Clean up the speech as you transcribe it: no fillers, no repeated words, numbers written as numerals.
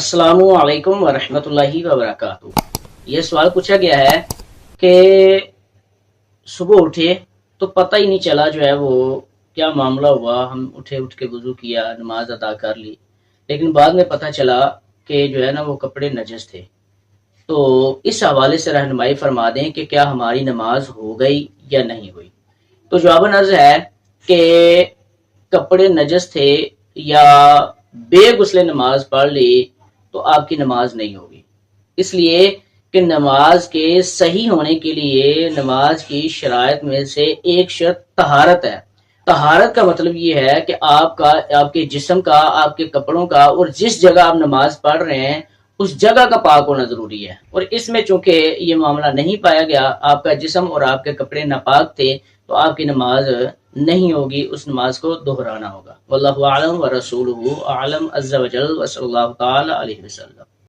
السلام علیکم ورحمۃ اللہ وبرکاتہ۔ یہ سوال پوچھا گیا ہے کہ صبح اٹھے تو پتہ ہی نہیں چلا جو ہے وہ کیا معاملہ ہوا، ہم اٹھ کے وضو کیا، نماز ادا کر لی، لیکن بعد میں پتہ چلا کہ جو ہے نا وہ کپڑے نجس تھے۔ تو اس حوالے سے رہنمائی فرما دیں کہ کیا ہماری نماز ہو گئی یا نہیں ہوئی۔ تو جواباً عرض ہے کہ کپڑے نجس تھے یا بے غسل نماز پڑھ لی تو آپ کی نماز نہیں ہوگی، اس لیے کہ نماز کے صحیح ہونے کے لیے نماز کی شرائط میں سے ایک شرط طہارت ہے۔ طہارت کا مطلب یہ ہے کہ آپ کے جسم کا، آپ کے کپڑوں کا، اور جس جگہ آپ نماز پڑھ رہے ہیں اس جگہ کا پاک ہونا ضروری ہے، اور اس میں چونکہ یہ معاملہ نہیں پایا گیا، آپ کا جسم اور آپ کے کپڑے ناپاک تھے، تو آپ کی نماز نہیں ہوگی، اس نماز کو دہرانا ہوگا۔ واللہ اعلم ورسولہ اعلم عز وجل، وصلی اللہ تعالی علیہ وسلم۔